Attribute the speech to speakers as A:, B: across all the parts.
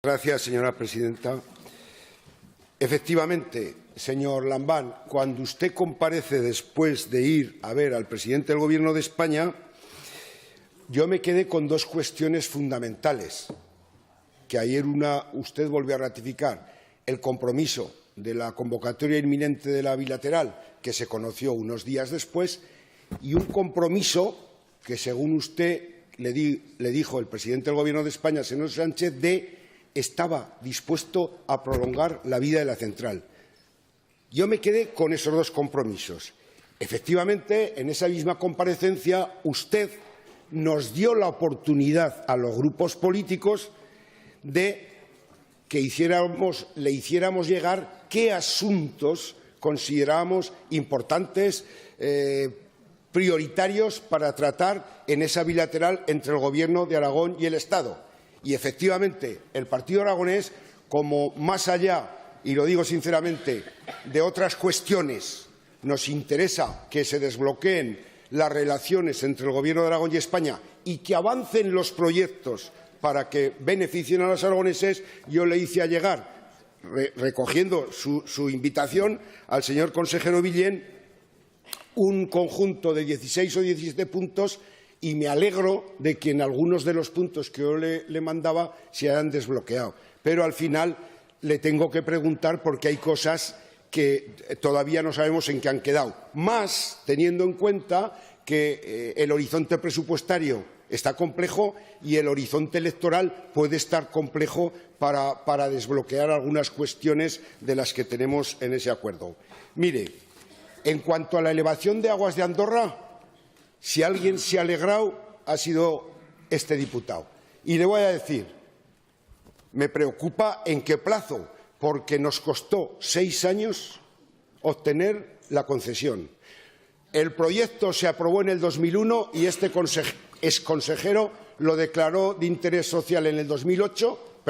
A: Gracias, señora presidenta. Efectivamente, señor Lambán, cuando usted comparece después de ir a ver al presidente del Gobierno de España, yo me quedé con dos cuestiones fundamentales, que ayer usted volvió a ratificar: el compromiso de la convocatoria inminente de la bilateral, que se conoció unos días después, y un compromiso que, según usted le dijo el presidente del Gobierno de España, señor Sánchez, estaba dispuesto a prolongar la vida de la central. Yo me quedé con esos dos compromisos. Efectivamente, en esa misma comparecencia, usted nos dio la oportunidad a los grupos políticos de que le hiciéramos llegar qué asuntos considerábamos importantes, prioritarios para tratar en esa bilateral entre el Gobierno de Aragón y el Estado. Y, efectivamente, el partido aragonés, como más allá, y lo digo sinceramente, de otras cuestiones, nos interesa que se desbloqueen las relaciones entre el Gobierno de Aragón y España y que avancen los proyectos para que beneficien a los aragoneses, yo le hice llegar, recogiendo su invitación al señor consejero Villén, un conjunto de 16 o 17 puntos, y me alegro de que en algunos de los puntos que yo le mandaba se hayan desbloqueado. Pero al final le tengo que preguntar porque hay cosas que todavía no sabemos en qué han quedado. Más teniendo en cuenta que el horizonte presupuestario está complejo y el horizonte electoral puede estar complejo para desbloquear algunas cuestiones de las que tenemos en ese acuerdo. Mire, en cuanto a la elevación de aguas de Andorra, si alguien se ha alegrado ha sido este diputado. Y le voy a decir, me preocupa en qué plazo, porque nos costó 6 años obtener la concesión. El proyecto se aprobó en el 2001 y este exconsejero lo declaró de interés social en el 2008,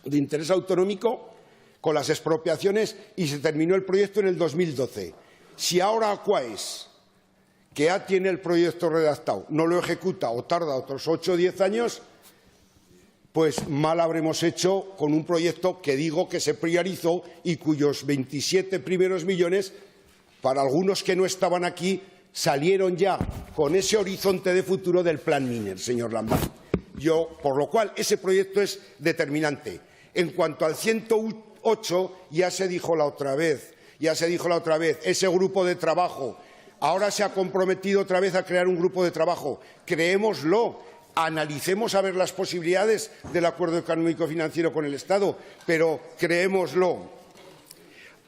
A: de interés autonómico, con las expropiaciones, y se terminó el proyecto en el 2012. Si ahora Aquaes, que ya tiene el proyecto redactado, no lo ejecuta o tarda otros 8 o 10 años, pues mal habremos hecho con un proyecto que digo que se priorizó y cuyos 27 primeros millones, para algunos que no estaban aquí, salieron ya con ese horizonte de futuro del Plan Miner, señor Lambán. Por lo cual, ese proyecto es determinante. En cuanto al 108, ya se dijo la otra vez, ese grupo de trabajo. Ahora se ha comprometido otra vez a crear un grupo de trabajo. Creémoslo, analicemos a ver las posibilidades del acuerdo económico financiero con el Estado, pero creémoslo.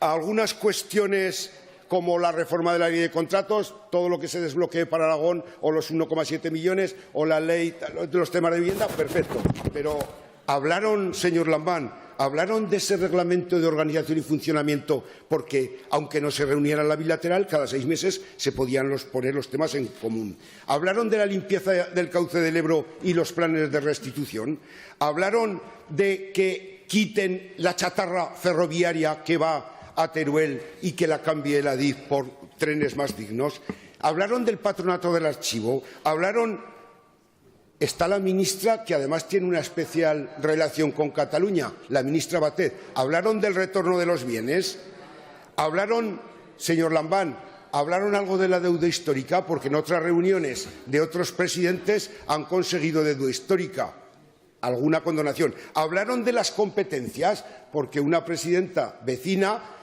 A: Algunas cuestiones como la reforma de la ley de contratos, todo lo que se desbloquee para Aragón, o los 1,7 millones, o la ley de los temas de vivienda, perfecto. Pero hablaron, señor Lambán, hablaron de ese reglamento de organización y funcionamiento, porque, aunque no se reuniera la bilateral, cada 6 meses se podían poner los temas en común. Hablaron de la limpieza del cauce del Ebro y los planes de restitución. Hablaron de que quiten la chatarra ferroviaria que va a Teruel y que la cambie la Adif por trenes más dignos. Hablaron del patronato del archivo. Está la ministra, que además tiene una especial relación con Cataluña, la ministra Batet. Hablaron del retorno de los bienes. Hablaron, señor Lambán, algo de la deuda histórica, porque en otras reuniones de otros presidentes han conseguido deuda histórica, alguna condonación. Hablaron de las competencias, porque una presidenta vecina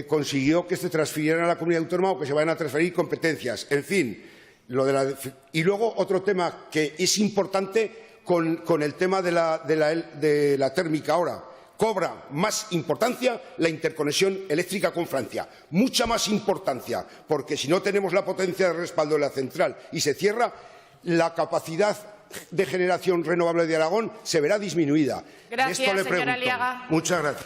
A: consiguió que se transfirieran a la comunidad autónoma o que se vayan a transferir competencias. En fin. Y luego otro tema que es importante con el tema de la térmica ahora. Cobra más importancia la interconexión eléctrica con Francia, mucha más importancia, porque si no tenemos la potencia de respaldo de la central y se cierra, la capacidad de generación renovable de Aragón se verá disminuida.
B: Gracias,
A: Esto le
B: señora
A: pregunto.
B: Aliaga.
A: Muchas gracias.